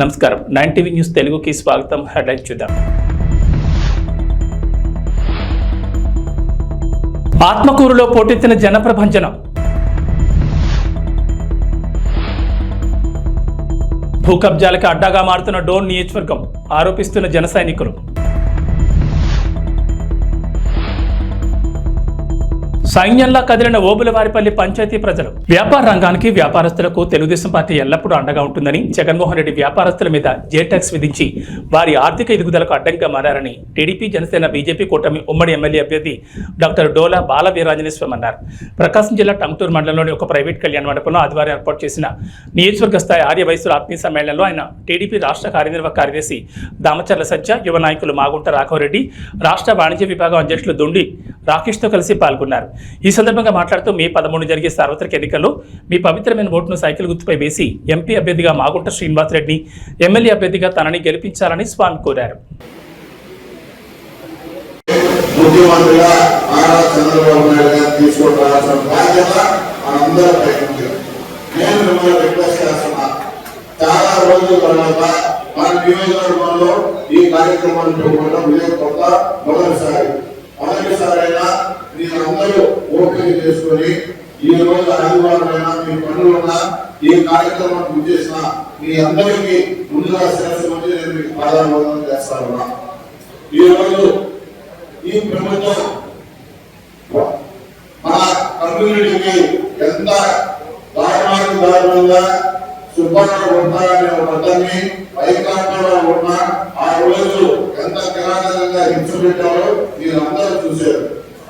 నమస్కారం 9 TV news తెలుగుకి స్వాగతం. హెడ్లైన్ చూద్దాం. ఆత్మకూరులో పోటెత్తిన జనప్రభంజనం. భూ కబ్జాలకు అడ్డాగా మారుతున్న డోన్ నియోజకవర్గం ఆరోపిస్తున్న జన సైనికులు. సైన్యంలా కదిలిన ఓబులవారిపల్లి పంచాయతీ ప్రజలు. వ్యాపార రంగానికి వ్యాపారస్తులకు తెలుగుదేశం పార్టీ ఎల్లప్పుడూ అండగా ఉంటుందని, జగన్మోహన్ రెడ్డి వ్యాపారస్తుల మీద జేటాక్స్ విధించి వారి ఆర్థిక ఎదుగుదలకు అడ్డంగా మారారని టీడీపీ, జనసేన, బీజేపీ కూటమి ఉమ్మడి ఎమ్మెల్యే అభ్యర్థి డాక్టర్ డోలా బాల వీరాంజనేయ అన్నారు. ప్రకాశం జిల్లా టంగుటూరు మండలంలోని ఒక ప్రైవేట్ కళ్యాణ మండపంలో ఆదివారం ఏర్పాటు చేసిన నియోజకవర్గ స్థాయి ఆర్య వయసుల ఆత్మీయ సమ్మేళనంలో ఆయన టీడీపీ రాష్ట్ర కార్యనిర్వాహక కార్యదర్శి దామచర్ల సత్య, యువ నాయకులు మాగుంట రాఘవరెడ్డి, రాష్ట్ర వాణిజ్య విభాగం అధ్యక్షులు దొండి రాకేష్తో కలిసి పాల్గొన్నారు. ఈ సందర్భంగా మాట్లాడుతూ మే 13 జరిగే సార్వత్రిక ఎన్నికల్లో మీ పవిత్రమైన ఓటును సైకిల్ గుర్తుపై వేసి ఎంపీ అభ్యర్థిగా మాగుంట శ్రీనివాసరెడ్డిని, ఎమ్మెల్యే అభ్యర్థిగా తనని గెలిపించాలని స్వామి కోరారు. మొదటిసారైనా మీరందరూ ఓపిక చేసుకొని ఈ రోజు ఆదివారమైనా మీ పనులున్నా ఈ కార్యక్రమాన్ని చేసిన మీ అందరికీ ముందుగా శిరస్సు వచ్చి నేను మీకు పాదాభివందనం చేస్తాను. ఈ రోజు ఈ ప్రభుత్వం మన కమ్యూనిటీకి ఎంత దారుణంగా సుబ్బారావు ఉంటారనే ఒక అతన్ని వైకాంతంలో ఉన్న ఆ రోజు ఎంత కిరాటంగా హింస పెట్టారో మీరందరూ చూశారు.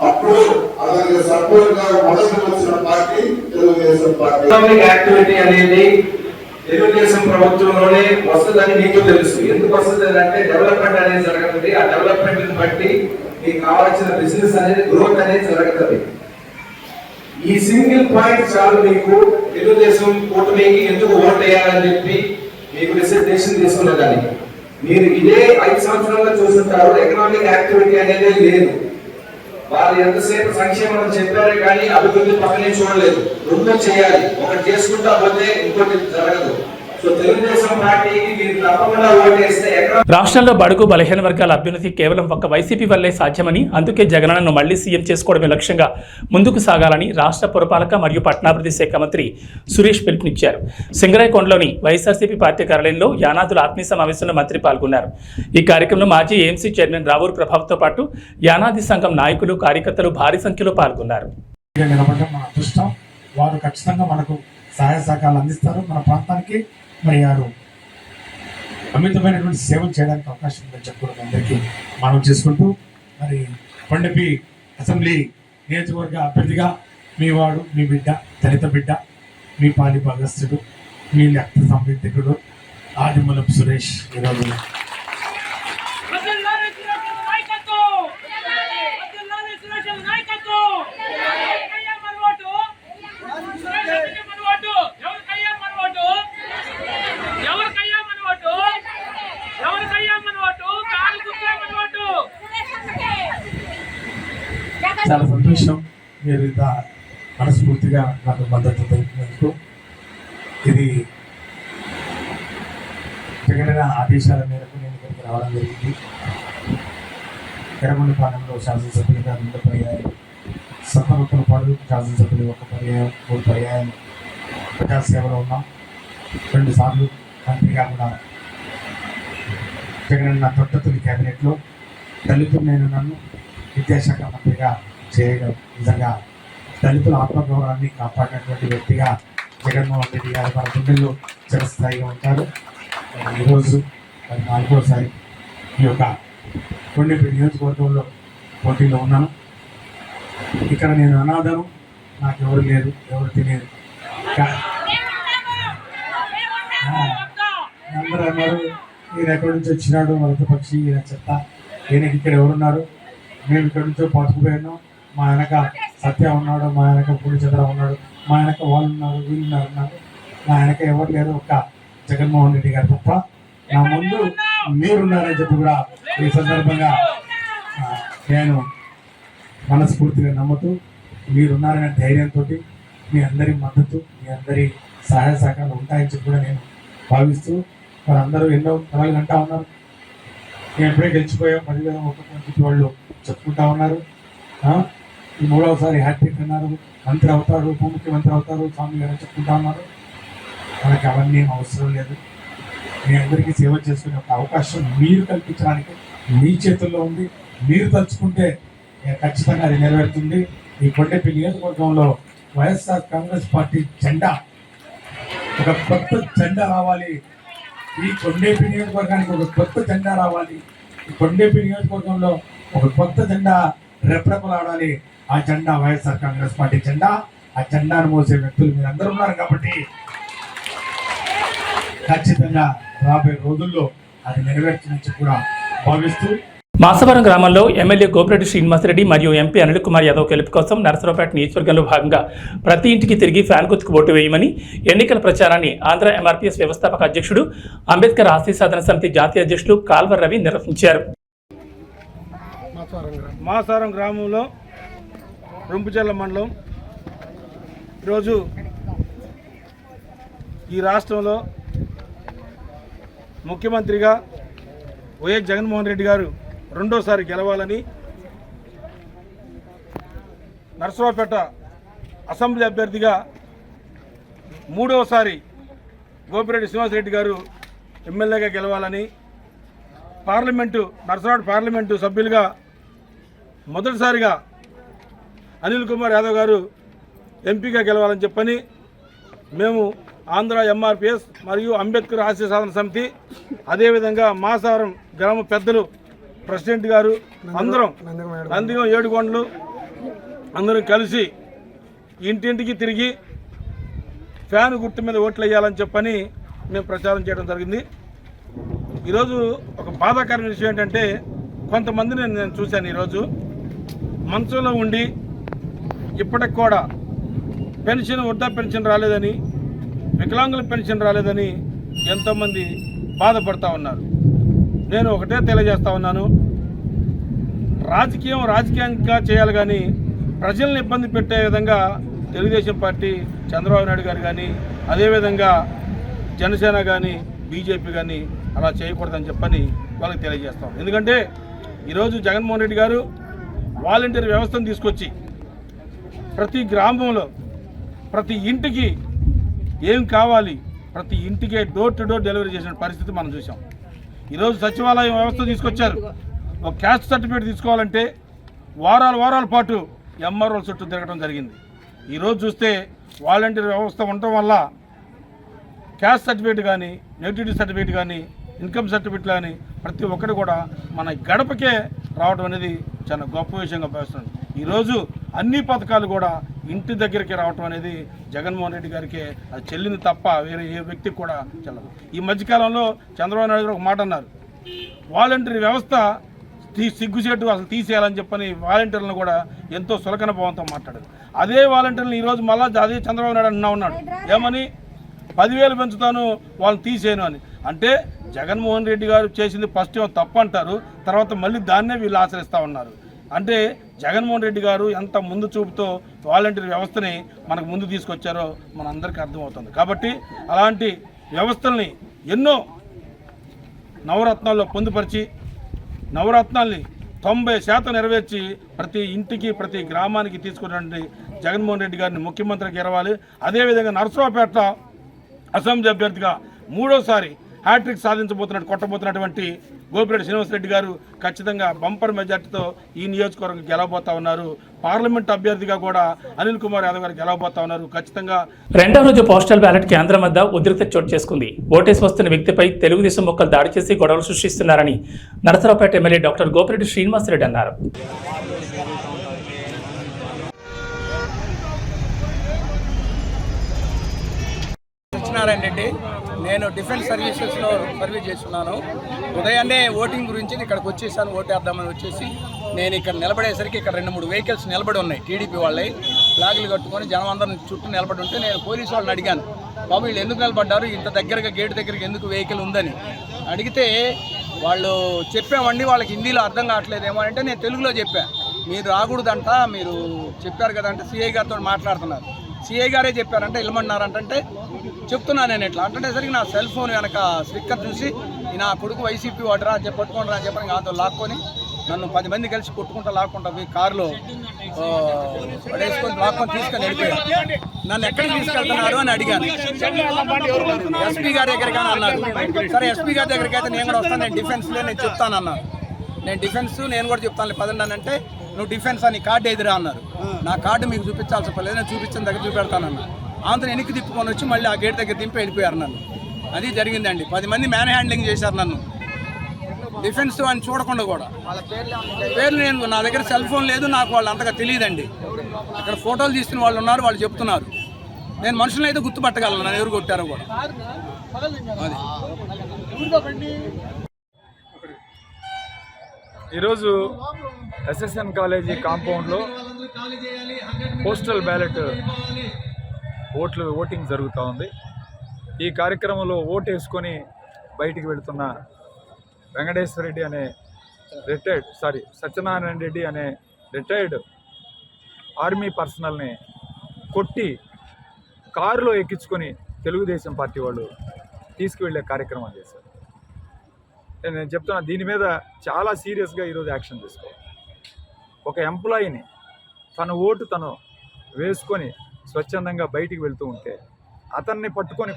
అప్పుడు అతనికి సపోర్ట్ గా మొదటి వచ్చిన పార్టీ తెలుగుదేశం పార్టీ. యాక్టివిటీ అనేది తెలుగుదేశం ప్రభుత్వంలోనే వస్తుందని మీకు తెలుసు. ఎందుకు వస్తుంది అంటే డెవలప్మెంట్ అనేది జరుగుతుంది. ఆ డెవలప్మెంట్ బట్టి మీకు కావాల్సిన బిజినెస్ అనేది గ్రోత్ అనేది జరుగుతుంది. ఈ సింగిల్ పాయింట్ చాలు మీకు తెలుగుదేశం కూటమికి ఎందుకు ఓట్ వేయాలని చెప్పి మీకు డిసిషన్ తీసుకున్నదాన్ని. మీరు ఇదే 5 సంవత్సరాల్లో చూస్తుంటారు, ఎకనామిక్ యాక్టివిటీ అనేది లేదు. వాళ్ళు ఎంతసేపు సంక్షేమం చెప్పారే కానీ అభివృద్ధి పక్కనే చూడలేదు. రెండు చేయాలి, ఒకటి చేసుకుంటా పోతే ఇంకోటి జరగదు. రాష్ట్రంలో బడుగు బలహీన వర్గాల అభ్యున్నతి కేవలం ఒక్క వైసీపీ వల్లే సాధ్యమని, అందుకే జగనన్నను మళ్లీ సీఎం చేసుకోవడమే లక్ష్యంగా ముందుకు సాగాలని రాష్ట్ర పురపాలక మరియు పట్టణాభివృద్ధి శాఖ మంత్రి సురేష్ పిలుపునిచ్చారు. సింగరాయకొండలోని వైఎస్ఆర్సీపీ పార్టీ కార్యాలయంలో యానాదుల ఆత్మీయ సమావేశంలో మంత్రి పాల్గొన్నారు. ఈ కార్యక్రమంలో మాజీ ఏఎంసీ చైర్మన్ రావూరు ప్రభావ్తో పాటు యానాది సంఘం నాయకులు, కార్యకర్తలు భారీ సంఖ్యలో పాల్గొన్నారు. వారు ఖచ్చితంగా మనకు సహాయ సహకారాలు అందిస్తారు. మన ప్రాంతానికి మరి వారు అమితమైనటువంటి సేవలు చేయడానికి అవకాశం ఉందని చెప్పడం అందరికీ మనం చేసుకుంటూ, మరి కొండపి అసెంబ్లీ నియోజకవర్గ అభ్యర్థిగా మీ వాడు, మీ బిడ్డ, దళిత బిడ్డ, మీ పాలి భాగస్థుడు, మీ రక్త సంబంధికుడు ఆదిమూలపు సురేష్ ఈరోజు చాలా సంతోషం. మీరు ఇంత మనస్ఫూర్తిగా నాకు మద్దతు తెలిపినందుకు. ఇది జగన్ ఆదేశాల మేరకు నేను ఇక్కడికి రావడం జరిగింది. ఎర్రగొండపాలెంలో శాసనసభ్యులుగా 2 పర్యాయం, సత్తనూతలపాడు శాసనసభ్యులు 1 పర్యాయం, 3 పర్యాయం ప్రజాసేవలో ఉన్నాం. 2 సార్లు మంత్రిగా కూడా జగనన్న తొట్టతులి క్యాబినెట్లో దళితులైన నన్ను విద్యాశాఖ మంత్రిగా చేయడం నిజంగా దళితుల ఆత్మగౌరవాన్ని కాపాడినటువంటి వ్యక్తిగా జగన్మోహన్ రెడ్డి గారు మన గుండెల్లో చిరస్థాయిగా ఉంటారు. ఈరోజు 4వసారి ఈ యొక్క కొండపి నియోజకవర్గంలో పోటీలో ఉన్నాను. ఇక్కడ నేను అనాథను, నాకు ఎవరు లేరు, ఎవరు తినేరు. అందరూ అన్నారు ఈయన ఎక్కడి నుంచి వచ్చినాడు, మరొక పక్షి, ఈయన చెత్త, ఈయనకి ఇక్కడ ఎవరున్నారు, మేము ఇక్కడి నుంచో పట్టుకుపోయాను, మా వెనక సత్య ఉన్నాడు, మా వెనక పూర్ణచంద్ర ఉన్నాడు, మా వెనక వాళ్ళు ఉన్నారు, వీళ్ళు ఉన్నారు, నా వెనక ఎవరు లేరు, ఒక్క జగన్మోహన్ రెడ్డి గారు తప్ప నా ముందు మీరున్నారని చెప్పి కూడా ఈ సందర్భంగా నేను మనస్ఫూర్తిగా నమ్ముతూ, మీరున్నారనే ధైర్యంతో మీ అందరి మద్దతు, మీ అందరి సహాయ సహకారాలు ఉంటాయని చెప్పి కూడా నేను భావిస్తూ వాళ్ళందరూ ఎన్నో కళలు అంటా ఉన్నారు. మేము ఎప్పుడే గెలిచిపోయాం 10,000 ఒక్కొక్క వాళ్ళు చెప్పుకుంటా ఉన్నారు. ఈ 3వసారి హ్యాట్రిక్ అన్నారు, మంత్రి అవుతారు, ఉప ముఖ్యమంత్రి అవుతారు, స్వామి గారు చెప్పుకుంటా ఉన్నారు. మనకి అవన్నీ అవసరం లేదు. మీ అందరికీ సేవ చేసుకునే ఒక అవకాశం మీరు కల్పించడానికి మీ చేతుల్లో ఉంది. మీరు తలుచుకుంటే ఖచ్చితంగా అది నెరవేరుతుంది. ఈ కొండపల్లి నియోజకవర్గంలో వైఎస్ఆర్ కాంగ్రెస్ పార్టీ జెండా, ఒక కొత్త జెండా రావాలి. ఈ కొండపల్లి నియోజకవర్గానికి ఒక కొత్త జెండా రావాలి. ఈ కొండపల్లి నియోజకవర్గంలో ఒక కొత్త జెండా రెపరెపలాడాలి. ఆ జెండా వైఎస్ఆర్ కాంగ్రెస్ పార్టీ జెండా. ఆ జెండాను మోసే వ్యక్తులు మీరు అందరూ ఉన్నారు కాబట్టి ఖచ్చితంగా రాబోయే రోజుల్లో అది నెరవేర్చనుంచి కూడా భావిస్తూ మాసవరం గ్రామంలో ఎమ్మెల్యే గోపిరెడ్డి శ్రీనివాసరెడ్డి మరియు ఎంపీ అనిల్ కుమార్ యాదవ్ గెలుపు కోసం నరసరావుపేట నియోజకవర్గంలో భాగంగా ప్రతి ఇంటికి తిరిగి ఫ్యాన్ గుర్తుకు ఓటు వేయమని ఎన్నికల ప్రచారాన్ని ఆంధ్ర ఎంఆర్పీఎస్ వ్యవస్థాపక అధ్యక్షుడు, అంబేద్కర్ ఆశయ సాధన సమితి జాతీయ అధ్యక్షుడు కాల్వర్ రవి నిర్వహించారు. మాసారం గ్రామంలో రొంపుచెర్ల మండలం ఈరోజు ఈ రాష్ట్రంలో ముఖ్యమంత్రిగా వైఎస్ జగన్మోహన్ రెడ్డి గారు రెండోసారి గెలవాలని నరసరావుపేట అసెంబ్లీ అభ్యర్థిగా మూడవసారి గోపిరెడ్డి శ్రీనివాసరెడ్డి గారు ఎమ్మెల్యేగా గెలవాలని, నరసరావుపేట పార్లమెంటు సభ్యులుగా మొదటిసారిగా అనిల్ కుమార్ యాదవ్ గారు ఎంపీగా గెలవాలని చెప్పని మేము ఆంధ్ర ఎంఆర్పీఎస్ మరియు అంబేద్కర్ ఆశయ సాధన సమితి, అదేవిధంగా మాసారం గ్రామ పెద్దలు, ప్రెసిడెంట్ గారు అందరం నందిగం 7 కొండలు అందరం కలిసి ఇంటింటికి తిరిగి ఫ్యాన్ గుర్తు మీద ఓట్లు వేయాలని చెప్పని మేము ప్రచారం చేయడం జరిగింది. ఈరోజు ఒక బాధాకరమైన విషయం ఏంటంటే, కొంతమందిని నేను చూశాను. ఈరోజు మంచంలో ఉండి ఇప్పటికి కూడా వృద్ధా పెన్షన్ రాలేదని, వికలాంగుల పెన్షన్ రాలేదని ఎంతోమంది బాధపడతా ఉన్నారు. నేను ఒకటే తెలియజేస్తా ఉన్నాను, రాజకీయంగా చేయాలి కానీ ప్రజల్ని ఇబ్బంది పెట్టే విధంగా తెలుగుదేశం పార్టీ, చంద్రబాబు నాయుడు గారు కానీ, అదేవిధంగా జనసేన కానీ, బీజేపీ కానీ అలా చేయకూడదని చెప్పని వాళ్ళకి తెలియజేస్తాం. ఎందుకంటే ఈరోజు జగన్మోహన్ రెడ్డి గారు వాలంటీర్ వ్యవస్థను తీసుకొచ్చి ప్రతి గ్రామంలో ప్రతి ఇంటికి ఏం కావాలి ప్రతి ఇంటికే డోర్ టు డోర్ డెలివరీ చేసిన పరిస్థితి మనం చూసాం. ఈరోజు సచివాలయం వ్యవస్థ తీసుకొచ్చారు. ఒక క్యాస్ట్ సర్టిఫికేట్ తీసుకోవాలంటే వారాల పాటు ఎంఆర్ఓల చుట్టూ తిరగడం జరిగింది. ఈరోజు చూస్తే వాలంటీర్ వ్యవస్థ ఉండటం వల్ల క్యాస్ట్ సర్టిఫికేట్ కానీ, నేటివిటీ సర్టిఫికేట్ కానీ, ఇన్కమ్ సర్టిఫికేట్ కానీ ప్రతి ఒక్కటి కూడా మన గడపకే రావడం అనేది చాలా గొప్ప విషయంగా భావిస్తున్నాను. ఈరోజు అన్ని పథకాలు కూడా ఇంటి దగ్గరికి రావటం అనేది జగన్మోహన్ రెడ్డి గారికి అది చెల్లింది తప్ప వేరే ఏ వ్యక్తికి కూడా చెల్లదు. ఈ మధ్యకాలంలో చంద్రబాబు నాయుడు గారు ఒక మాట అన్నారు, వాలంటీర్ వ్యవస్థ సిగ్గుచేటు అసలు తీసేయాలని చెప్పని వాలంటీర్లను కూడా ఎంతో సులకన భావంతో మాట్లాడారు. అదే వాలంటీర్లను ఈరోజు మళ్ళీ అదే చంద్రబాబు నాయుడు ఉన్నాడు, ఏమని 10,000 పెంచుతాను వాళ్ళని తీసేయను అని. అంటే జగన్మోహన్ రెడ్డి గారు చేసింది ఫస్ట్ ఏమో తప్పు అంటారు, తర్వాత మళ్ళీ దాన్నే వీళ్ళు ఆచరిస్తూ ఉన్నారు. అంటే జగన్మోహన్ రెడ్డి గారు ఎంత ముందు చూపుతో వాలంటీర్ వ్యవస్థని మనకు ముందు తీసుకొచ్చారో మనందరికీ అర్థమవుతుంది. కాబట్టి అలాంటి వ్యవస్థల్ని ఎన్నో నవరత్నాల్లో పొందుపరిచి నవరత్నాల్ని 90% నెరవేర్చి ప్రతి ఇంటికి ప్రతి గ్రామానికి తీసుకున్నటువంటి జగన్మోహన్ రెడ్డి గారిని ముఖ్యమంత్రికి ఎరవాలి. అదేవిధంగా నరసరావుపేట అసెంబ్లీ అభ్యర్థిగా మూడోసారి హ్యాట్రిక్ కొట్టబోతున్నటువంటి గోపిరెడ్డి శ్రీనివాసరెడ్డి గారు ఖచ్చితంగా బంపర్ మెజార్టీతో ఈ నియోజకవర్గం గెలవబోతా ఉన్నారు. పార్లమెంట్ అభ్యర్థిగా కూడా అనిల్ కుమార్ యాదవ్ గారు గెలవబోతా ఉన్నారు. ఖచ్చితంగా రెండవ రోజు పోస్టల్ బ్యాలెట్ కేంద్రం వద్ద ఉద్రిక్తత చోటు చేసుకుంది. ఓటేసి వస్తున్న వ్యక్తిపై తెలుగుదేశం మొక్కలు దాడి చేసి గొడవలు సృష్టిస్తున్నారని నరసరావుపేట ఎమ్మెల్యే డాక్టర్ గోపిరెడ్డి శ్రీనివాసరెడ్డి అన్నారు. రెడ్డి, నేను డిఫెన్స్ సర్వీసెస్లో సర్వీస్ చేస్తున్నాను. ఉదయాన్నే ఓటింగ్ గురించి ఇక్కడికి వచ్చేసాను. ఓటేద్దామని వచ్చేసి నేను ఇక్కడ నిలబడేసరికి ఇక్కడ 2-3 వెహికల్స్ నిలబడి ఉన్నాయి. టీడీపీ వాళ్ళే ఫ్లాగులు కట్టుకొని జనం అందరం చుట్టూ నిలబడి ఉంటే నేను పోలీసు వాళ్ళని అడిగాను, బాబు వీళ్ళు ఎందుకు నిలబడ్డారు, ఇంత దగ్గరగా గేటు దగ్గరికి ఎందుకు వెహికల్ ఉందని అడిగితే వాళ్ళు చెప్పామండి, వాళ్ళకి హిందీలో అర్థం కావట్లేదేమో అంటే నేను తెలుగులో చెప్పాను, మీరు రాకూడదంట, మీరు చెప్పారు కదా అంటే సిఐ గారితో మాట్లాడుతున్నారు. సిఐ గారే చెప్పారంటే వెళ్ళమన్నారంటే చెప్తున్నాను నేను ఇట్లా అంటుండేసరికి నా సెల్ ఫోన్ వెనక స్టిక్కర్ చూసి నా కొడుకు వైసీపీ వాడరా అని చెప్పి పట్టుకుంటారా అని చెప్పని కాదు లాక్కొని నన్ను 10 మంది కలిసి కొట్టుకుంటా లాక్కుంటా పోయి కారులో పడేసుకొని లాక్కొని తీసుకొని వెళ్ళిపోయారు. నన్ను ఎక్కడికి తీసుకెళ్తున్నారు అని అడిగాను. ఎస్పీ గారి దగ్గరికి అని అన్నారు. సరే ఎస్పీ గారి దగ్గరికి అయితే నేను కూడా వస్తాను, నేను డిఫెన్స్లో నేను చెప్తాను అన్నాను. నేను డిఫెన్స్ నేను కూడా చెప్తాను పదండి అంటే నువ్వు డిఫెన్స్ అని కార్డు ఎదురా అన్నారు. నా కార్డు మీకు చూపించాల్సి పర్లేదు, నేను చూపించిన దగ్గర చూపెడతానన్నా. ఆంధ్ర వెనక్కి తిప్పుకొని వచ్చి మళ్ళీ ఆ గేట్ దగ్గర దింపి వెళ్ళిపోయారు నన్ను. అది జరిగిందండి. 10 మంది మ్యాన్ హ్యాండ్లింగ్ చేశారు నన్ను, డిఫెన్స్ అని చూడకుండా కూడా. పేర్లు నేను నా దగ్గర సెల్ ఫోన్ లేదు, నాకు వాళ్ళు అంతగా తెలియదండి. అక్కడ ఫోటోలు తీసుకున్న వాళ్ళు ఉన్నారు, వాళ్ళు చెప్తున్నారు. నేను మనుషులను అయితే గుర్తుపట్టగలను నన్ను ఎవరు కొట్టారో కూడా. అది ఈరోజు ఎస్ఎస్ఎన్ కాలేజీ కాంపౌండ్లో పోస్టల్ బ్యాలెట్ ఓటింగ్ జరుగుతూ ఉంది. ఈ కార్యక్రమంలో ఓటు వేసుకొని బయటికి వెళుతున్న వెంకటేశ్వర రెడ్డి అనే సత్యనారాయణ రెడ్డి అనే రిటైర్డ్ ఆర్మీ పర్సనల్ని కొట్టి కారులో ఎక్కించుకొని తెలుగుదేశం పార్టీ వాళ్ళు తీసుకువెళ్ళే కార్యక్రమం చేశారు. నేను చెప్తున్నా, దీని మీద చాలా సీరియస్గా ఈరోజు యాక్షన్ తీసుకోవాలి. ఒక ఎంప్లాయీని తన ఓటు తను వేసుకొని స్వచ్ఛందంగా బయటికి వెళ్తూ ఉంటే అతన్ని పట్టుకొని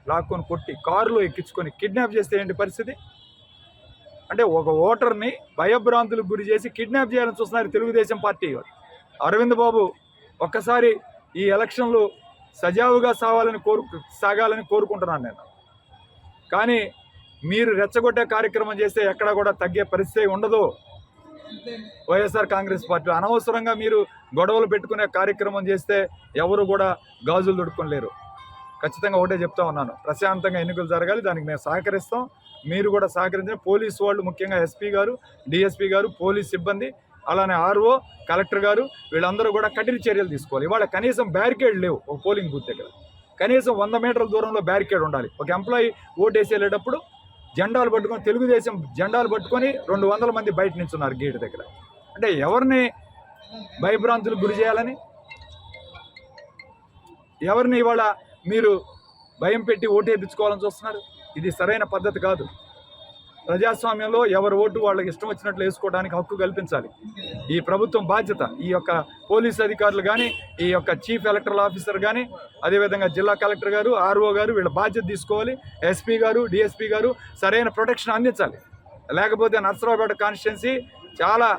లాక్కొని కొట్టి కారులో ఎక్కించుకొని కిడ్నాప్ చేస్తే ఏంటి పరిస్థితి? అంటే ఒక ఓటర్ని భయభ్రాంతులకు గురి చేసి కిడ్నాప్ చేయాలని చూస్తున్నారు తెలుగుదేశం పార్టీ. అరవింద్ బాబు ఒక్కసారి ఈ ఎలక్షన్లు సజావుగా సాగాలని కోరుకుంటున్నాను నేను. కానీ మీరు రెచ్చగొట్టే కార్యక్రమం చేస్తే ఎక్కడా కూడా తగ్గే పరిస్థితి ఉండదు. వైఎస్ఆర్ కాంగ్రెస్ పార్టీ అనవసరంగా మీరు గొడవలు పెట్టుకునే కార్యక్రమం చేస్తే ఎవరు కూడా గాజులు దొడుకోలేరు. ఖచ్చితంగా ఒకటే చెప్తా ఉన్నాను, ప్రశాంతంగా ఎన్నికలు జరగాలి, దానికి మేము సహకరిస్తాం. మీరు కూడా సహకరించిన పోలీసు వాళ్ళు, ముఖ్యంగా ఎస్పీ గారు, డిఎస్పీ గారు, పోలీస్ సిబ్బంది, అలానే ఆర్ఓ, కలెక్టర్ గారు, వీళ్ళందరూ కూడా కఠిన చర్యలు తీసుకోవాలి. ఇవాళ కనీసం బ్యారికేడ్ లేవు ఒక పోలింగ్ బూత్ దగ్గర. కనీసం 100 మీటర్ల దూరంలో బ్యారికేడ్ ఉండాలి. ఒక ఎంప్లాయీ ఓటేసి వెళ్ళేటప్పుడు జెండాలు పట్టుకొని, తెలుగుదేశం జెండాలు పట్టుకొని 200 మంది బయట నించున్నారు గేట్ దగ్గర. అంటే ఎవరిని భయభ్రాంతులకు గురి చేయాలని, ఎవరిని ఇవాళ మీరు భయం పెట్టి ఓటు వేయించుకోవాలని చూస్తున్నారు? ఇది సరైన పద్ధతి కాదు. ప్రజాస్వామ్యంలో ఎవరి ఓటు వాళ్ళకి ఇష్టం వచ్చినట్లు వేసుకోవడానికి హక్కు కల్పించాలి. ఈ ప్రభుత్వం బాధ్యత. ఈ యొక్క పోలీస్ అధికారులు కానీ, ఈ యొక్క చీఫ్ ఎలక్టరల్ ఆఫీసర్ కానీ, అదేవిధంగా జిల్లా కలెక్టర్ గారు, ఆర్ఓ గారు వీళ్ళ బాధ్యత తీసుకోవాలి. ఎస్పీ గారు, డిఎస్పీ గారు సరైన ప్రొటెక్షన్ అందించాలి. లేకపోతే నర్సరావుపేట కాన్స్టిట్యున్సీ చాలా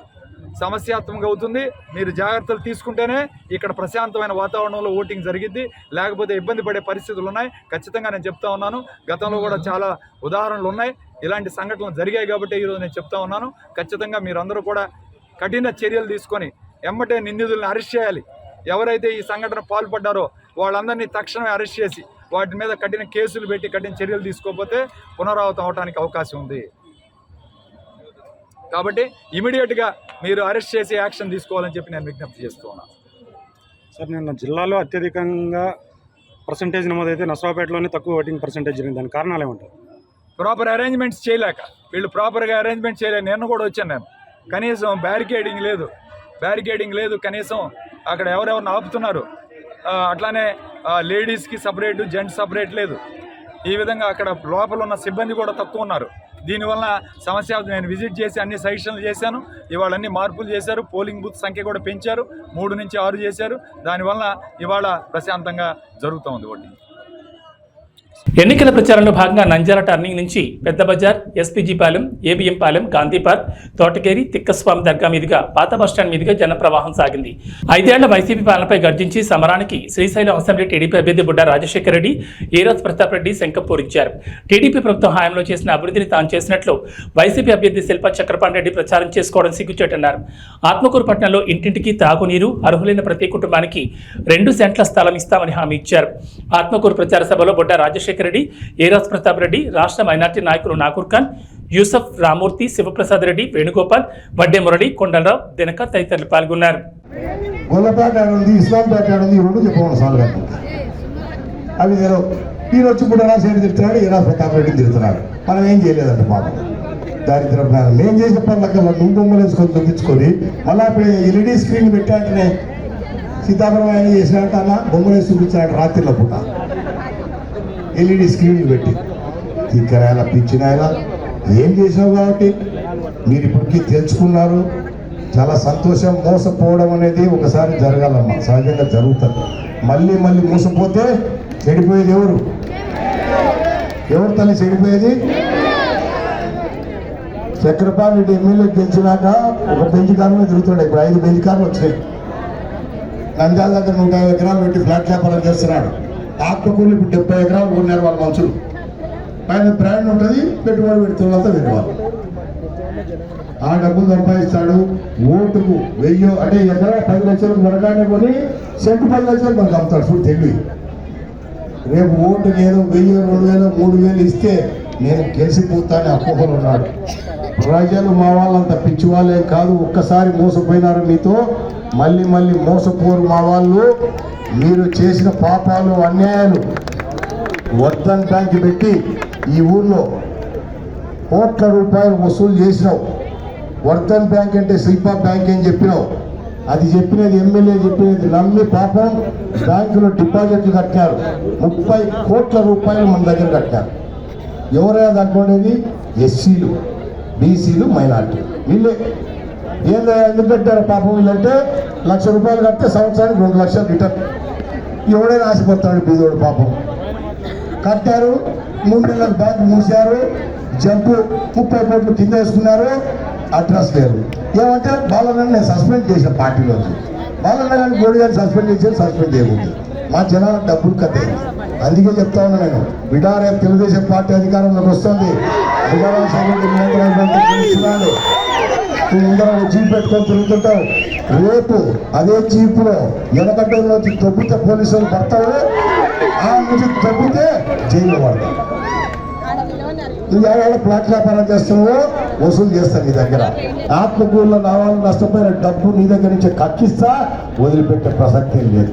సమస్యాత్మకంగా అవుతుంది. మీరు జాగ్రత్తలు తీసుకుంటేనే ఇక్కడ ప్రశాంతమైన వాతావరణంలో ఓటింగ్ జరిగిద్ది, లేకపోతే ఇబ్బంది పడే పరిస్థితులు ఉన్నాయి. ఖచ్చితంగా నేను చెప్తా ఉన్నాను. గతంలో కూడా చాలా ఉదాహరణలు ఉన్నాయి, ఇలాంటి సంఘటనలు జరిగాయి కాబట్టి ఈరోజు నేను చెప్తా ఉన్నాను. ఖచ్చితంగా మీరందరూ కూడా కఠిన చర్యలు తీసుకొని ఎమ్మటే నిందితులను అరెస్ట్ చేయాలి. ఎవరైతే ఈ సంఘటన పాల్పడ్డారో వాళ్ళందరినీ తక్షణమే అరెస్ట్ చేసి వాటి మీద కఠిన కేసులు పెట్టి కఠిన చర్యలు తీసుకోకపోతే పునరావృతం అవడానికి అవకాశం ఉంది. కాబట్టి ఇమీడియట్గా మీరు అరెస్ట్ చేసి యాక్షన్ తీసుకోవాలని చెప్పి నేను విజ్ఞప్తి చేస్తూ ఉన్నాను. సార్, నిన్న జిల్లాలో అత్యధికంగా పర్సంటేజ్ నమోదైతే నర్సరావుపేటలోనే తక్కువ ఓటింగ్ పర్సంటేజ్ జరిగింది. దానికి కారణాలు ఏమంటారు? ప్రాపర్ అరేంజ్మెంట్స్ చేయలేక, వీళ్ళు ప్రాపర్గా అరేంజ్మెంట్ చేయలేక. నేను కూడా వచ్చాను, నేను కనీసం బ్యారికేడింగ్ లేదు, కనీసం అక్కడ ఎవరెవరిని ఆపుతున్నారు. అట్లానే లేడీస్కి సపరేట్, జెంట్స్ సపరేట్ లేదు. ఈ విధంగా అక్కడ లోపల ఉన్న సిబ్బంది కూడా తక్కువ ఉన్నారు. దీనివల్ల సమస్య. నేను విజిట్ చేసి అన్ని సజెషన్లు చేశాను. ఇవాళ అన్ని మార్పులు చేశారు. పోలింగ్ బూత్ సంఖ్య కూడా పెంచారు, 3 నుంచి 6 చేశారు. దానివల్ల ఇవాళ ప్రశాంతంగా జరుగుతూ ఉంది ఓటింగ్. ఎన్నికల ప్రచారంలో భాగంగా నంద్యాల టర్నింగ్ నుంచి పెద్ద బజార్, SPG Palem, ABM Palem, Gandhi park, Thotakeri, Tikkaswamy Dargah మీదుగా పాత బస్టాండ్ మీదుగా జనప్రవాహం సాగింది. 5 ఏళ్ల వైసీపీ పాలనపై గర్జించి సమరానికి శ్రీశైలం అసెంబ్లీ టీడీపీ అభ్యర్థి బుడ్డా రాజశేఖర రెడ్డి, ఈరాజ్ ప్రతాప్ రెడ్డి శంఖం పూరించారు. టీడీపీ ప్రభుత్వం హయాంలో చేసిన అభివృద్ధిని తాను చేసినట్లు వైసీపీ అభ్యర్థి శిల్పా చక్రపాణి రెడ్డి ప్రచారం చేసుకోవడం సిగ్గుచేటన్నారు. ఆత్మకూరు పట్టణంలో ఇంటింటికి తాగునీరు, అర్హులైన ప్రతి కుటుంబానికి 2 సెంట్ల స్థలం ఇస్తామని హామీ ఇచ్చారు. ఆత్మకూరు ప్రచార సభలో బుడ్డా రాజశేఖర రెడ్డి, ఈరాజ్ ప్రతాప్ రెడ్డి, రాష్ట్ర మైనార్టీ నాయకులు నాకూర్ ఖాన్, యూసఫ్, రామూర్తి, శివప్రసాద్ రెడ్డి, వేణుగోపాల్, వడ్డే మురళి, కొండలరావు, దినక తదితరులు పాల్గొన్నారు. గొల్లపేట ఉంది, ఇస్లాంపేట ఉంది, ఈ 2 చెప్పమని సార్ అవి ఈయన వచ్చి కూడా రాసేది తిరుగుతున్నాడు, ఈరాజ్ ప్రతాప్ రెడ్డి తిరుగుతున్నాడు. మనం ఏం చేయలేదంట పాపం. దారిద్రం మేము చేసే పనులకి నువ్వు బొమ్మలు వేసుకొని తగ్గించుకొని మళ్ళీ ఇప్పుడు ఎల్ఈడి స్క్రీన్ పెట్టాకనే సీతాఫలం ఆయన చేసినట్టు అన్న బొమ్మలు వేసి చూపించాడు రాత్రిలో పూట ఎల్ఈడి స్క్రీన్లు పెట్టి తిక్కరాయల పిచ్చినాయన ఏం చేసినావు కాబట్టి మీరు ఇప్పటికీ తెలుసుకున్నారు. చాలా సంతోషం. మోసపోవడం అనేది ఒకసారి జరగాలమ్మా, సహజంగా జరుగుతుంది. మళ్ళీ మళ్ళీ మోసపోతే చెడిపోయేది ఎవరు? ఎవరు తల్లి చెడిపోయేది? చక్రపాణి రెడ్డి ఎమ్మెల్యే గెలిచినాక ఒక బెంచ్ కారులో తిరుగుతున్నాడు. ఇప్పుడు 5 బెంచ్ కార్లు వచ్చినాయి. నంద్యాల దగ్గర 150 ఎకరాలు పెట్టి ఫ్లాట్ వ్యాపారం చేస్తున్నాడు. ఆత్మకూరులు ఇప్పుడు 70 ఎకరాలు కొన్నారు వాళ్ళ మనుషులు. ఆయన బ్రాండ్ ఉంటుంది, పెట్టుబడి పెడుతున్నంతా పెట్టుకోవాలి. ఆ డబ్బులు సంపాదిస్తాడు. ఓటుకు 1000 అంటే ఎకరా 10 లక్షలకు వరకానే కొని సెంటు 10 లక్షలకు మనకు అమ్ముతాడు. చూడు తెలివి. రేపు ఓటుకు ఏదో 1000, 2000, 3000 ఇస్తే నేను గెలిచిపోతాను అపోహలు ఉన్నాడు. ప్రజలు మా వాళ్ళంత పిచ్చి వాళ్ళే కాదు. ఒక్కసారి మోసపోయినారు మీతో, మళ్ళీ మళ్ళీ మోసపోరు మా వాళ్ళు. మీరు చేసిన పాపాలు అన్యాయాలు వర్ధన్ బ్యాంక్ పెట్టి ఈ ఊర్లో కోట్ల రూపాయలు వసూలు చేసినావు. వర్ధన్ బ్యాంక్ అంటే శిల్పా బ్యాంక్ అని చెప్పినావు. అది చెప్పినది ఎమ్మెల్యే చెప్పినది నమ్మి పాపం బ్యాంకులో డిపాజిట్లు కట్టారు. 30 కోట్ల రూపాయలు మన దగ్గర కట్టారు. ఎవరైనా దాంట్లోనేది ఎస్సీలు, బీసీలు, మైనార్టీ వీళ్ళే. ఏందో ఎందుకు కట్టారు పాపం వీళ్ళంటే 1,00,000 రూపాయలు కడితే సంవత్సరానికి 2 లక్షలు రిటర్న్. ఎవడైనా ఆశపడతాడు బీదోడు పాపం. కట్టారు, 3 నెలలకు బ్యాంకు మూసారు. జంపు 30 కోట్లు కింద వేసుకున్నారు. అడ్రస్ లేరు. ఏమంటే బాలన్న నేను సస్పెండ్ చేసిన పార్టీలోకి. బాలన్న కానీ గోడి గారిని సస్పెండ్ చేసి సస్పెండ్ చేయకూడదు. మా జనాలకు డబ్బులు కట్టేది. అందుకే చెప్తా ఉన్నా నేను, బిడారే తెలుగుదేశం పార్టీ అధికారంలోకి వస్తుంది. తెలుస్తున్నాడు. నువ్వు ముందర జీప్ పెట్టుకొని తిరుగుతుంటావు. రేపు అదే జీపులో వెనకడ్డంలోకి తొబ్బితే పోలీసులు పడతావు. ఆ నుంచి తొబ్బితే జైల్లో పడతావు. నువ్వు ఎవరైనా ఫ్లాట్ వ్యాపారం చేస్తున్నావో వసూలు చేస్తాను నీ దగ్గర. ఆత్మకూరులో నా వాళ్ళు నష్టపోయిన డబ్బు నీ దగ్గర నుంచి కక్కిస్తా, వదిలిపెట్టే ప్రసక్తి లేదు.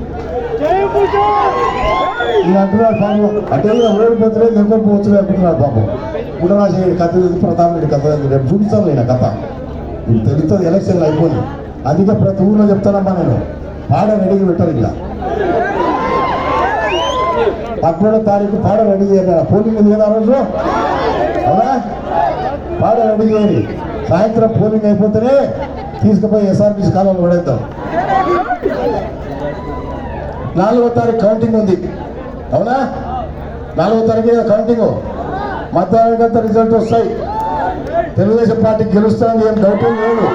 నేను అంటున్నాడు పాపం, అంటే ఓడిపోతులే నెగ్గపోవచ్చులే అనుకుంటున్నాడు పాపం. గుడరాజు కథ ప్రతాప్ రెడ్డి కథ రేపు చూపిస్తాను నేను కథ. నీకు తెలుస్తుంది ఎలక్షన్లు అయిపోయి. అందుకే ప్రతి ఊళ్ళో చెప్తానమ్మా నేను, పాడ రెడీగా పెట్టారు. ఇలా 11వ తారీఖు పాడ రెడీ చేయాలి. పోలింగ్ ఉంది కదా ఆ రోజు, అవునా? పాడ రెడీ చేయాలి. సాయంత్రం పోలింగ్ అయిపోతేనే తీసుకుపోయి ఎస్ఆర్బీసీ కాలంలో పడేద్దాం. 4వ తారీఖు కౌంటింగ్ ఉంది, అవునా? 4వ తారీఖు కౌంటింగ్. మధ్యాహ్నానికంతా రిజల్ట్ వస్తాయి. తెలుగుదేశం పార్టీ గెలుస్తానని ఏం డౌట్ లేదు.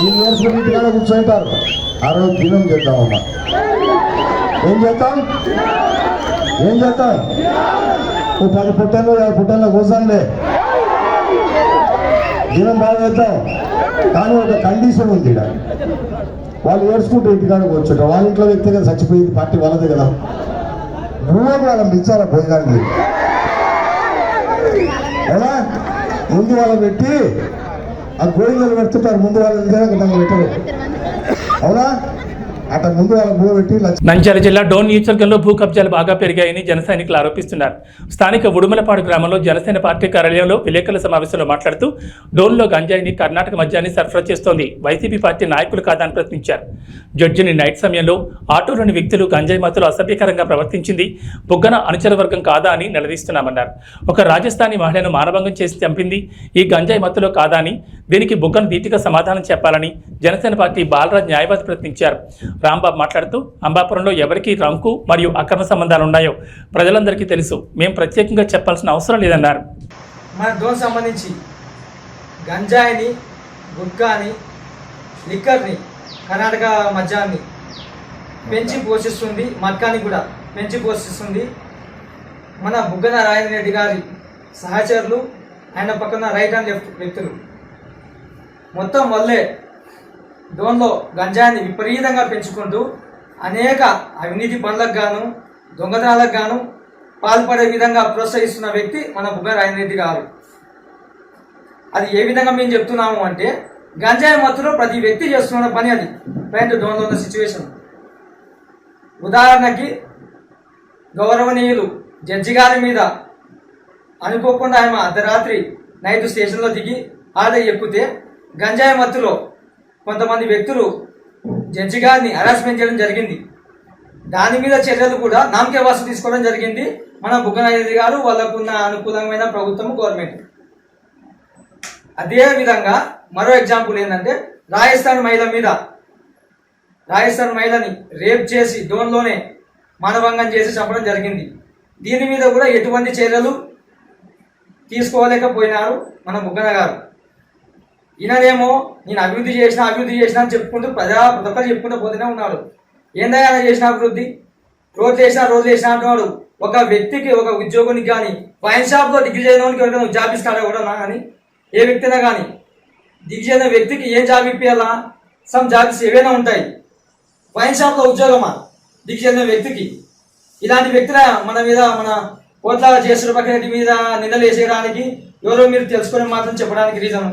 ఈ నేర్చుకుని ఇంటికాడ కూర్చుంటారు. ఆ రోజు దినం చేద్దామమ్మా. ఏం చేద్దాం? ఓ 10 పుట్టల్లో 5 పుట్టల్లో కూర్చోండి. దినం బాగా చేద్దాం. కానీ ఒక కండిషన్ ఉంది. వాళ్ళు ఏడ్చుకుంటూ ఇంటికాడ కూర్చుంటారు. వాళ్ళ ఇంట్లో వ్యక్తి కదా చచ్చిపోయింది, పార్టీ వాళ్ళదే కదా. నువ్వు వాళ్ళని పిలిచారా భోజనానికి? ఎలా ముందు వాళ్ళని పెట్టి ఆ గోడలు పెడుతుంటారు. ముందు వాళ్ళని పెట్టరు, అవునా? అట్లా ముందు వాళ్ళ పెట్టి. నంద్యాల జిల్లా డోన్ నియోజకవర్గంలో భూ కబ్జాలు బాగా పెరిగాయని జన సైనికులు ఆరోపిస్తున్నారు. స్థానిక ఉడుమలపాడు గ్రామంలో జనసేన పార్టీ కార్యాలయంలో విలేకరుల సమావేశంలో మాట్లాడుతూ డోన్లో గంజాయిని కర్ణాటక మద్యాన్ని సరఫరా చేస్తోంది వైసీపీ పార్టీ నాయకులు కాదని ప్రశ్నించారు. జడ్జిని నైట్ సమయంలో ఆటోలోని వ్యక్తులు గంజాయి మత్తులో అసభ్యకరంగా ప్రవర్తించింది బుగ్గన అనుచర వర్గం కాదా అని నిలదీస్తున్నామన్నారు. ఒక రాజస్థానీ మహిళను మానభంగం చేసి చంపింది ఈ గంజాయి మత్తులో కాదా అని, దీనికి బుగ్గన ధీటుగా సమాధానం చెప్పాలని జనసేన పార్టీ బాలరాజ్ న్యాయవాది ప్రశ్నించారు. రాంబాబు మాట్లాడుతూ అంబాపురంలో ఎవరికి రంకు మరియు అక్రమ సంబంధాలు ఉన్నాయో ప్రజలందరికీ తెలుసు, మేము ప్రత్యేకంగా చెప్పాల్సిన అవసరం లేదన్నారు. మన డోన్ సంబంధించి గంజాయిని, గుట్కాని, లిక్కర్ని, కర్ణాటక మద్యాన్ని పెంచి పోషిస్తుంది, మట్కాని కూడా పెంచి పోషిస్తుంది మన బుగ్గన రాజేంద్ర రెడ్డి గారి సహచరులు, ఆయన పక్కన రైట్ అండ్ లెఫ్ట్ వ్యక్తులు. మొత్తం వల్లే డోన్లో గంజాయిని విపరీతంగా పెంచుకుంటూ అనేక అవినీతి పనులకు గాను, దొంగతనాలకు గాను పాల్పడే విధంగా ప్రోత్సహిస్తున్న వ్యక్తి మన బుగ్గన రాజేంద్ర రెడ్డి గారు. అది ఏ విధంగా మేము చెప్తున్నాము అంటే, గంజాయి మత్తులో ప్రతి వ్యక్తి చేస్తున్న పని అది ప్రజెంట్ డోన్లో ఉన్న సిచ్యువేషన్. ఉదాహరణకి గౌరవనీయులు జడ్జి గారి మీద అనుకోకుండా ఆయన అర్ధరాత్రి నైట్ స్టేషన్లో దిగి ఆడ ఎక్కితే గంజాయి మత్తులో కొంతమంది వ్యక్తులు జడ్జి గారిని హరాస్మెంట్ చేయడం జరిగింది. దాని మీద చర్యలు కూడా నామకే వాసు తీసుకోవడం జరిగింది మన బుగ్గనారెడ్డి గారు, వాళ్ళకున్న అనుకూలమైన ప్రభుత్వం, గవర్నమెంట్. అదే విధంగా మరో ఎగ్జాంపుల్ ఏంటంటే రాజస్థాన్ మహిళని రేప్ చేసి డోన్లోనే మానభంగం చేసి చంపడం జరిగింది. దీని మీద కూడా ఎటువంటి చర్యలు తీసుకోలేకపోయినారు మన బుగ్గన గారు. ఈయననేమో నేను అభివృద్ధి చేసిన అని చెప్పుకుంటూ ప్రతి ఒక్కరు చెప్పుకుంటూ పోతూనే ఉన్నాడు. ఏందయ్యా ఆయన చేసిన అభివృద్ధి? రోడ్లు వేసినా అంటున్నాడు. ఒక వ్యక్తికి, ఒక ఉద్యోగునికి కానీ, వైన్ షాప్లో డిగ్రీ చేయడానికి ఎవరికైనా జాబ్ ఇస్తాడా కూడా కానీ, ఏ వ్యక్తినా కానీ డిగ్రీ చేయని వ్యక్తికి ఏం జాబ్ ఇప్పించాలా? సమ్ జాబ్స్ ఏవైనా ఉంటాయి. వైన్ షాప్లో ఉద్యోగమా డిగ్రీ చేయని వ్యక్తికి? ఇలాంటి వ్యక్తుల మన కోట్ల చేసిన పక్కన మీద నిందలు వేసేయడానికి ఎవరో మీరు తెలుసుకుని మాత్రం చెప్పడానికి రీజన్.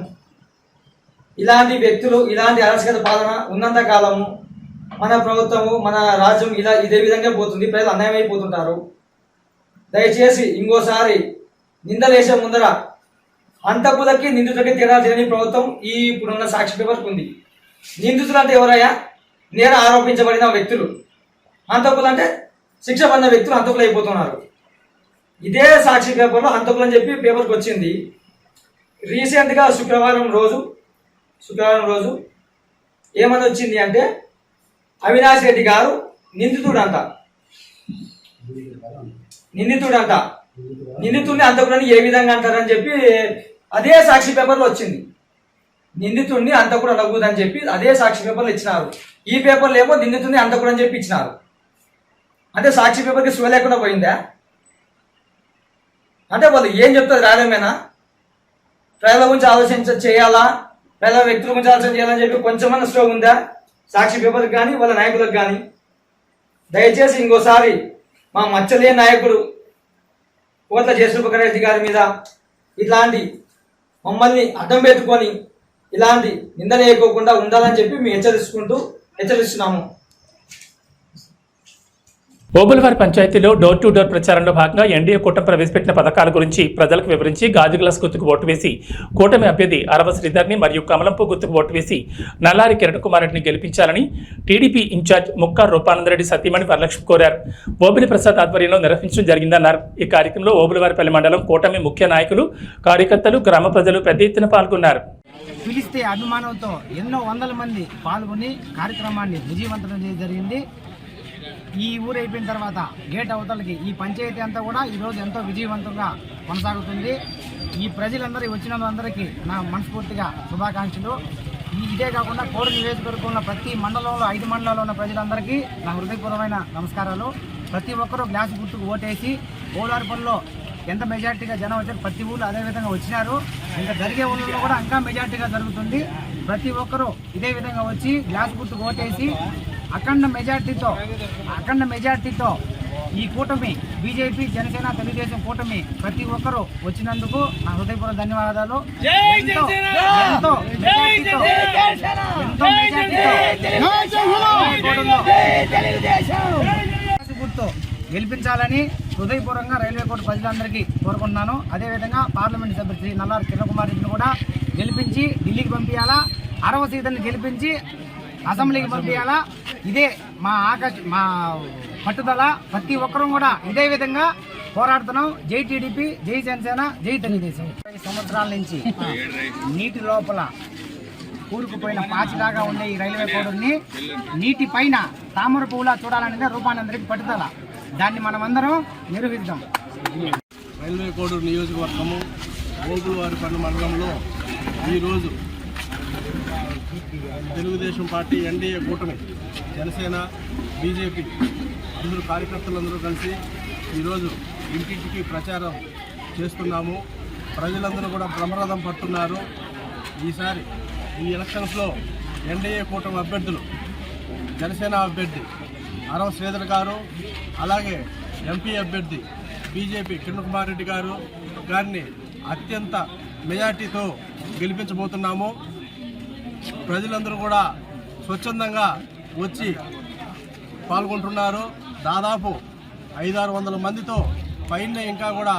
ఇలాంటి వ్యక్తులు, ఇలాంటి అరాచకత పాలన ఉన్నంత కాలము మన ప్రభుత్వము, మన రాజ్యం ఇదే విధంగా పోతుంది. ప్రజలు అన్యాయం అయిపోతుంటారు. దయచేసి ఇంకోసారి నిందలు వేసే ముందర హంతకులకి నిందితులకి తేడా తెలియని ప్రభుత్వం ఈ ఇప్పుడున్న సాక్షి పేపర్కి ఉంది. నిందితులు అంటే ఎవరయ్యా? నేర ఆరోపించబడిన వ్యక్తులు. హంతకులు అంటే శిక్ష పడిన వ్యక్తులు హంతకులు అయిపోతున్నారు. ఇదే సాక్షి పేపర్లో హంతకులు అని చెప్పి పేపర్కి వచ్చింది. రీసెంట్గా శుక్రవారం రోజు ఏమని వచ్చింది అంటే అవినాష్ రెడ్డి గారు నిందితుడంట. నిందితుడిని హంతకుడని ఏ విధంగా అంటారని చెప్పి అదే సాక్షి పేపర్లో వచ్చింది. నిందితుడిని హంతకుడు అనకూడదని చెప్పి అదే సాక్షి పేపర్లు ఇచ్చినారు. ఈ పేపర్లు ఏమో నిందితుడిని హంతకుడు అని చెప్పి ఇచ్చినారు. అంటే సాక్షి పేపర్కి స్వ లేకుండా పోయిందా? అంటే వాళ్ళు ఏం చెప్తారు? రాయడమేనా? ప్రజల గురించి చేయాలా, ప్రజల వ్యక్తుల గురించి ఆలోచన చేయాలని చెప్పి కొంచెమన్నా స్లో ఉందా సాక్షి పేపర్కి కానీ వాళ్ళ నాయకులకు కానీ? దయచేసి ఇంకోసారి మా మచ్చలే నాయకుడు కోట్ల జయసూర్యరెడ్డి గారి మీద ఇట్లాంటి మమ్మల్ని అడ్డం పెట్టుకొని ఇలాంటి నిందలు వేయకోకుండా ఉండాలని చెప్పి మేము హెచ్చరిస్తున్నాము. ఓబులవారి పంచాయతీలో డోర్ టు డోర్ ప్రచారంలో భాగంగా ఎన్డీఏ కూటమి ప్రవేశపెట్టిన పథకాల గురించి ప్రజలకు వివరించి గాజు గ్లాస్ గుర్తుకు ఓటు వేసి కూటమి అభ్యర్థి అరవ శ్రీధర్ని మరియు కమలంపు గుర్తుకు ఓటు వేసి నల్లారి కిరణ్ కుమార్ రెడ్డిని గెలిపించాలని టీడీపీ ఇన్ఛార్జ్ ముక్కా రూపానందరెడ్డి సతీమణి వరలక్ష్మి కోరారు. ఓబులి ప్రసాద్ ఆధ్వర్యంలో నిర్వహించడం జరిగిందన్నారు. ఈ కార్యక్రమంలో ఓబులవారిపల్లి మండలం కూటమి ముఖ్య నాయకులు, కార్యకర్తలు, గ్రామ ప్రజలు పెద్ద ఎత్తున పాల్గొన్నారు. పిలిస్తే అభిమానంతో ఎన్నో వందల మంది పాల్గొని కార్యక్రమాన్ని విజయవంతం చేయడం జరిగింది. ఈ ఊరు అయిపోయిన తర్వాత గేట్ అవతలకి ఈ పంచాయతీ అంతా కూడా ఈరోజు ఎంతో విజయవంతంగా కొనసాగుతుంది. ఈ ప్రజలందరూ వచ్చిన అందరికీ నా మనస్ఫూర్తిగా శుభాకాంక్షలు. ఇదే కాకుండా కోరు నియోజకవర్గంలో ప్రతి మండలంలో 5 మండలాల్లో ఉన్న ప్రజలందరికీ నా హృదయపూర్వమైన నమస్కారాలు. ప్రతి ఒక్కరూ గ్లాస్ గుర్తుకు ఓటేసి ఓలార్పల్లో ఎంత మెజార్టీగా జనం వచ్చారు, ప్రతి ఊళ్ళో అదేవిధంగా వచ్చినారు. ఇంకా జరిగే ఊళ్ళో కూడా ఇంకా మెజార్టీగా జరుగుతుంది. ప్రతి ఒక్కరూ ఇదే విధంగా వచ్చి గ్లాస్ గుర్తుకు ఓటేసి అఖండ మెజార్టీతో ఈ కూటమి బీజేపీ, జనసేన, తెలుగుదేశం కూటమి ప్రతి ఒక్కరూ వచ్చినందుకు నా హృదయపూర్వక ధన్యవాదాలు. గుర్తు గెలిపించాలని హృదయపూర్వకంగా రైల్వే కోర్టు ప్రజలందరికీ కోరుకుంటున్నాను. అదేవిధంగా పార్లమెంట్ సభ్యులు శ్రీ నల్లారి కిరణ్ కుమార్ రెడ్డిని కూడా గెలిపించి ఢిల్లీకి పంపించాలా, అరవ సీట్ని గెలిపించి అసెంబ్లీకి పంపించాలా. ఇదే మా పట్టుదల. ప్రతి ఒక్కరూ కూడా ఇదే విధంగా పోరాడుతున్నాం. జై టీడీపీ, జై జనసేన, జై తెలుగుదేశం. 5 సంవత్సరాల నుంచి నీటి లోపల కూరుకుపోయిన పాచిలాగా ఉండే ఈ రైల్వే కోడుని నీటి పైన తామర పువ్వులా చూడాలనేది రూపానందరికి పట్టుదల. దాన్ని మనమందరం నిర్వహిద్దాం. రైల్వే కోడూరు నియోజకవర్గము ఓబులవారిపల్లి మండలంలో ఈరోజు తెలుగుదేశం పార్టీ, ఎన్డీఏ కూటమి, జనసేన, బీజేపీ అందరూ కార్యకర్తలందరూ కలిసి ఈరోజు ఇంటింటికి ప్రచారం చేస్తున్నాము. ప్రజలందరూ కూడా బ్రహ్మరథం పడుతున్నారు. ఈసారి ఈ ఎలక్షన్స్లో ఎన్డీఏ కూటమి అభ్యర్థులు, జనసేన అభ్యర్థి అరవ శ్రీధర్ గారు, అలాగే ఎంపీ అభ్యర్థి బీజేపీ కిరణ్ కుమార్ రెడ్డి గారిని అత్యంత మెజార్టీతో గెలిపించబోతున్నాము. ప్రజలందరూ కూడా స్వచ్ఛందంగా వచ్చి పాల్గొంటున్నారు. దాదాపు 500-600 మందితో పైన ఇంకా కూడా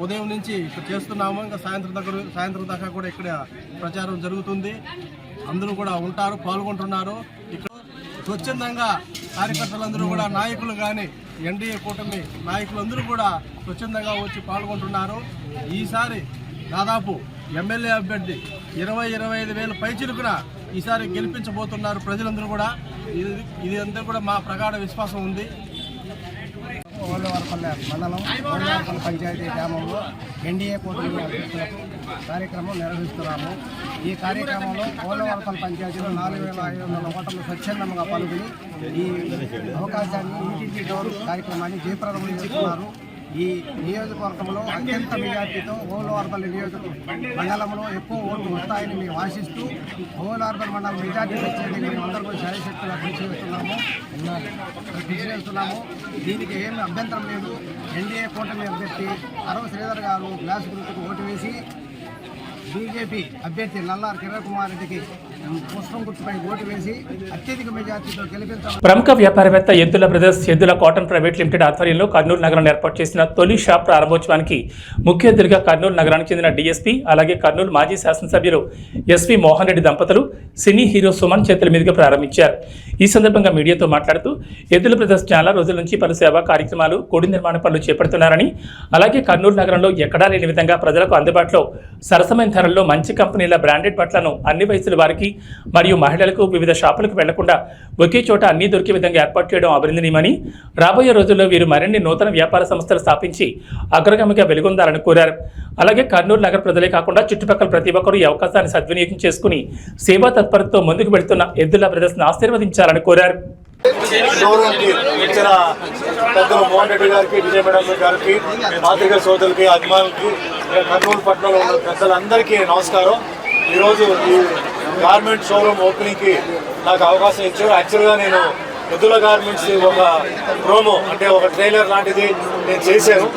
ఉదయం నుంచి ఇక్కడ చేస్తున్నాము. ఇంకా సాయంత్రం దాకా కూడా ఇక్కడ ప్రచారం జరుగుతుంది. అందరూ కూడా ఉంటారు, పాల్గొంటున్నారు. ఇక్కడ స్వచ్ఛందంగా కార్యకర్తలందరూ కూడా నాయకులు కానీ ఎన్డీఏ కూటమి నాయకులందరూ కూడా స్వచ్ఛందంగా వచ్చి పాల్గొంటున్నారు. ఈసారి దాదాపు ఎమ్మెల్యే అభ్యర్థి 20-25 వేల పైచిలుకున ఈసారి గెలిపించబోతున్నారు ప్రజలందరూ కూడా. ఇది అంతా కూడా మా ప్రగాఢ విశ్వాసం ఉంది. ఓళ్ళవరపల్లె మండలం ఓళ్ళవరపల్లె పంచాయతీ గ్రామంలో ఎన్డీఏ కూటమి అభ్యర్థులకు కార్యక్రమం నిర్వహిస్తున్నాము. ఈ కార్యక్రమంలో ఓళ్ళవరపల్లె పంచాయతీలో 4,500 ఓటర్లు స్వచ్ఛందంగా పాల్గొని ఈ అవకాశాన్ని ఇంటింటి డోర్ కార్యక్రమాన్ని జయప్రదం చేస్తున్నారు. ఈ నియోజకవర్గంలో అత్యంత మెజార్టీతో ఓళ్ళవరపల్లి మండలంలో ఎక్కువ ఓట్లు వస్తాయని మేము ఆశిస్తూ ఓళ్ళవరపల్లి మండలం మెజార్టీ వచ్చేది మేము అందరూ శాయశక్తులు కృషి చేస్తున్నాము. దీనికి ఏమి అభ్యంతరం లేదు. ఎన్డీఏ కూటమి అభ్యర్థి అరవ శ్రీధర్ గారు గ్లాస్ గుర్తుకు ఓటు వేసి బీజేపీ అభ్యర్థి నల్లారి కిరణ్ కుమార్ రెడ్డికి పుష్పం గుర్తుపై ఓటు వేసి అత్యధిక మెజార్టీతో గెలిపించారు. ప్రముఖ వ్యాపారవేత్త ఎద్దుల బ్రదర్స్ ఎద్దుల కాటన్ ప్రైవేట్ లిమిటెడ్ ఆధ్వర్యంలో కర్నూలు నగరంలో ఏర్పాటు చేసిన తొలి షాప్ ప్రారంభోత్సవానికి ముఖ్య అతిథిగా కర్నూలు నగరానికి చెందిన డీఎస్పీ అలాగే కర్నూలు మాజీ శాసనసభ్యులు ఎస్వి మోహన్ రెడ్డి దంపతులు సినీ హీరో సుమన్ చేతుల మీదుగా ప్రారంభించారు. ఈ సందర్భంగా మీడియాతో మాట్లాడుతూ ఎద్దుల బ్రదర్స్ చాలా రోజుల నుంచి పలు సేవా కార్యక్రమాలు, కోడి నిర్మాణ పనులు చేపడుతున్నారని, అలాగే కర్నూలు నగరంలో ఎక్కడా లేని విధంగా ప్రజలకు అందుబాటులో సరసమైన ధరల్లో మంచి కంపెనీల బ్రాండెడ్ బట్టలను అన్ని వయసుల వారికి మరియు మహిళలకు వివిధ షాపులకు వెళ్లకుండా ఒకే చోట అన్ని దొరికే విధంగా ఏర్పాటు చేయడం అభినందనీయమని, రాబోయే రోజుల్లో వీరు మరిన్ని నూతన వ్యాపార సంస్థలు స్థాపించి అగ్రగామిగా వెలుగొందాలని కోరారు. అలాగే కర్నూలు నగర ప్రజలే కాకుండా చుట్టుపక్కల ప్రతి ఒక్కరూ ఈ అవకాశాన్ని సద్వినియోగం చేసుకుని సేవా తత్పరతతో ముందుకు వెళుతున్న ఎద్దుల బ్రదర్స్ను ఆశీర్వదించాలని కోరారు. షోరూమ్కి ఇచ్చిన పెద్దలు మోహన్ రెడ్డి గారికి, విజయ మేడం గారికి, పాత్రిక సోదరులకి, అభిమానులకి, కర్నూలు పట్టణంలో ఉన్న పెద్దలందరికీ నమస్కారం. ఈరోజు ఈ గార్మెంట్ షోరూమ్ ఓపెనింగ్కి నాకు అవకాశం ఇచ్చారు. యాక్చువల్గా నేను ఎద్దుల గార్మెంట్స్ ఒక ప్రోమో అంటే ఒక ట్రైలర్ లాంటిది నేను చేశాను.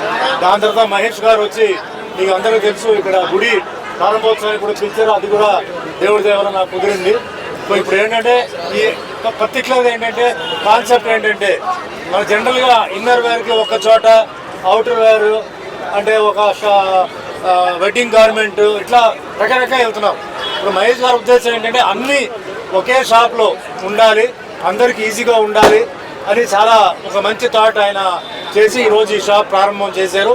దాని తర్వాత మహేష్ గారు వచ్చి మీకు అందరికీ తెలుసు ఇక్కడ గుడి ప్రారంభోత్సవానికి కూడా పిలిచారు. అది కూడా దేవుడి దేవర నాకు కుదిరింది. సో ఇప్పుడు ఏంటంటే ఈ పర్టికులర్గా ఏంటంటే కాన్సెప్ట్ ఏంటంటే మన జనరల్గా ఇన్నర్ వేర్కి ఒక చోట, అవుటర్ వేర్ అంటే ఒక వెడ్డింగ్ గార్మెంట్, ఇట్లా రకరకాల వెళ్తున్నాం. ఇప్పుడు మహేష్ గారి ఉద్దేశం ఏంటంటే అన్నీ ఒకే షాప్లో ఉండాలి, అందరికీ ఈజీగా ఉండాలి అని చాలా ఒక మంచి థాట్ ఆయన చేసి ఈరోజు ఈ షాప్ ప్రారంభం చేశారు.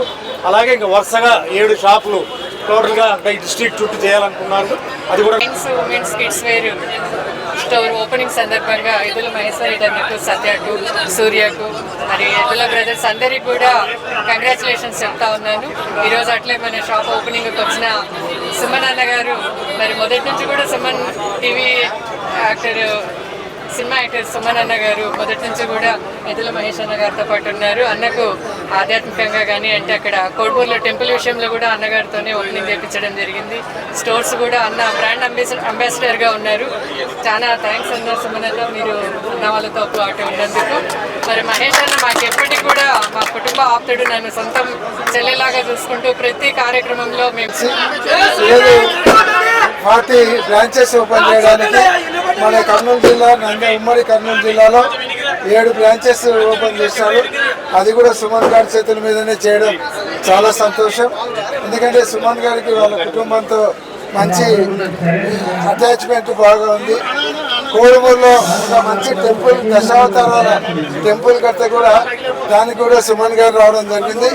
అలాగే ఇంకా వరుసగా 7 షాపులు టోటల్గా ఈ డిస్ట్రిక్ట్ చుట్టూ చేయాలనుకున్నారు. అది కూడా women's kids wear store opening సందర్భంగా ఎద్దుల మహేశ్వర రెడ్డి అన్నకు, సత్యకు, సూర్యకు, మరి ఎద్దుల బ్రదర్స్ అందరికీ కూడా కంగ్రాచులేషన్స్ చెప్తా ఉన్నాను. ఈరోజు అట్లే మన షాప్ ఓపెనింగ్కి వచ్చిన సుమన్ అన్న గారు, మరి మొదటి నుంచి కూడా Suman TV cinema actor Suman అన్న గారు మొదటి నుంచి కూడా ఎద్దుల మహేష్ అన్న గారితో పాటు ఉన్నారు. అన్నకు ఆధ్యాత్మికంగా కానీ అంటే అక్కడ కోడ్మూరులో టెంపుల్ విషయంలో కూడా అన్నగారితోనే ఓపెనింగ్ చేయించడం జరిగింది. స్టోర్స్ కూడా అన్న బ్రాండ్ అంబాసిడర్గా ఉన్నారు. చాలా థ్యాంక్స్ అన్న సుమన్ అన్న, మీరు అన్న వాళ్ళతో పాటు ఉన్నందుకు. మరి మహేష్ అన్న మాకు ఎప్పటికీ కూడా మా కుటుంబ ఆప్తుడు, నన్ను సొంతం చెల్లెలాగా చూసుకుంటూ ప్రతి కార్యక్రమంలో మేము 40 బ్రాంచెస్ ఓపెన్ చేయడానికి మన కర్నూలు జిల్లా ఉమ్మడి కర్నూలు జిల్లాలో 7 బ్రాంచెస్ ఓపెన్ చేశారు. అది కూడా సుమన్ గారి చేతుల మీదనే చేయడం చాలా సంతోషం. ఎందుకంటే సుమన్ గారికి వాళ్ళ కుటుంబంతో మంచి అటాచ్మెంట్ బాగా ఉంది. కోడుమూరులో ఒక మంచి టెంపుల్, దశావతారాల టెంపుల్ కడితే కూడా దానికి కూడా సుమన్ గారు రావడం జరిగింది.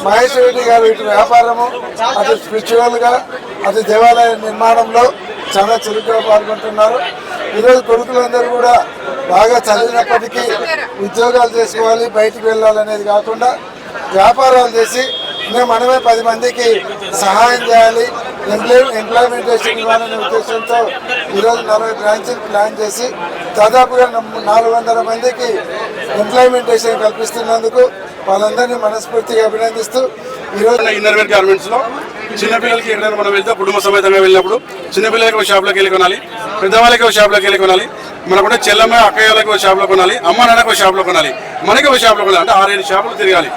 మహేష్ రెడ్డి గారు ఇటు వ్యాపారము, అటు స్పిరిచువల్గా, అటు దేవాలయ నిర్మాణంలో చాలా చురుగ్గా పాల్గొంటున్నారు. ఈరోజు కొడుకులందరూ కూడా బాగా చదివినప్పటికీ ఉద్యోగాలు చేసుకోవాలి, బయటికి వెళ్ళాలనేది కాకుండా వ్యాపారాలు చేసి మనమే 10 మందికి సహాయం చేయాలి, ఎంప్లాయ్మెంటేషన్ ఇవ్వాలనే ఉద్దేశంతో ఈరోజు 40 బ్రాంచ్లు ప్లాన్ చేసి దాదాపుగా 400 మందికి ఎంప్లాయ్మెంటేషన్ కల్పిస్తున్నందుకు వాళ్ళందరినీ మనస్ఫూర్తిగా అభినందిస్తూ ఈరోజు ఇన్నర్ వేర్ గార్మెంట్స్ లో చిన్నపిల్లలకి ఎక్కడైనా మనం వెళ్తే కుటుంబ సమేతంగా వెళ్ళినప్పుడు చిన్నపిల్లలకి ఒక షాప్లోకి వెళ్ళి కొనాలి, పెద్దవాళ్ళకి ఒక షాప్లోకి వెళ్ళి కొనాలి, మనకుంటే చెల్లమ్మ అక్కయ్యలకు ఒక షాప్లో కొనాలి, అమ్మ నాన్నకు ఒక షాప్లో కొనాలి, మనకి ఒక షాప్లో కొనాలి. అంటే 6-7 షాపులు తిరగాలి.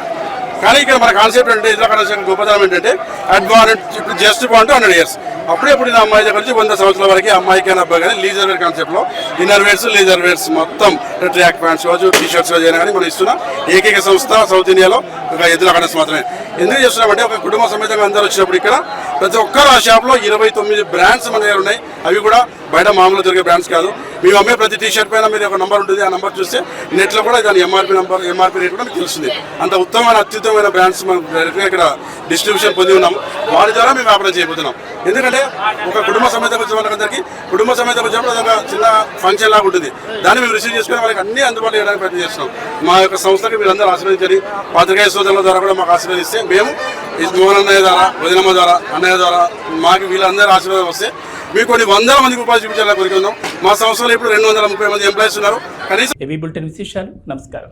కానీ ఇక్కడ మన కాన్సెప్ట్ అంటే ఇతర కనెక్షన్ గొప్పతనం ఏంటంటే అడ్వాన్స్ ఇప్పుడు జస్ట్ 100 years అప్పుడే పుట్టిన అమ్మాయి దగ్గర నుంచి 100 సంవత్సరాల వరకు అమ్మాయి కానీ అబ్బాయి కానీ లీజర్ వేర్ కాన్సెప్ట్లో ఇన్నర్ వేర్స్, లేజర్ వేర్స్ మొత్తం ట్రాక్ ప్యాంట్స్ కావచ్చు, టీ-షర్ట్స్ అయినా కానీ మనం ఇస్తున్న ఏకైక సంస్థ సౌత్ ఇండియాలో ఒక ఎద్దుల కనెక్స్ మాత్రమే. ఎందుకు చేస్తున్నామంటే ఒక కుటుంబ సమేతంగా అందరూ వచ్చినప్పుడు ఇక్కడ ప్రతి ఒక్కరు ఆ షాప్లో 29 బ్రాండ్స్ మన దగ్గర ఉన్నాయి. అవి కూడా బయట మామూలు దొరికే బ్రాండ్స్ కాదు. మేము అమ్మే ప్రతి టీ షర్ట్ పైన మీద ఒక నంబర్ ఉంటుంది. ఆ నంబర్ చూస్తే నెట్లో కూడా దాని ఎంఆర్పీ రేట్ కూడా మీకు తెలుస్తుంది. అంత ఉత్తమమైన అత్యుత్తమైన బ్రాండ్స్ మనం డైరెక్ట్గా ఇక్కడ డిస్ట్రిబ్యూషన్ పొంది ఉన్నాం. వాటి ద్వారా మేము వ్యాపారం చేయబోతున్నాం. ఎందుకంటే ఒక కుటుంబ సమేతంగా వచ్చిన వాళ్ళందరికీ కుటుంబ సమేతంగా వచ్చినప్పుడు అదొక చిన్న ఫంక్షన్ లాగా ఉంటుంది. దాన్ని మేము రిసీవ్ చేసుకుని వాళ్ళకి అన్ని అందుబాటులో చేయడానికి ప్రయత్నం చేస్తున్నాం. మా యొక్క సంస్థకి మీరందరూ ఆశీర్వదించండి. పాత్రికేయ సోదరుల ద్వారా కూడా మాకు ఆశీర్వదిస్తే మేము మోహన్ అన్నయ్య ద్వారా, వదినమ్మ ద్వారా, అన్నయ్య ద్వారా మాకు వీళ్ళందరూ ఆశీర్వాదం వస్తే మీకు కొన్ని 100 మందికి ఉపాధి చూపించాలని కోరుకుందాం. మా సంస్థలో ఇప్పుడు 230 మంది ఎంప్లాయీస్ ఉన్నారు. కనీసం ఏవీ బులెటిన్ విశేషాలు. నమస్కారం.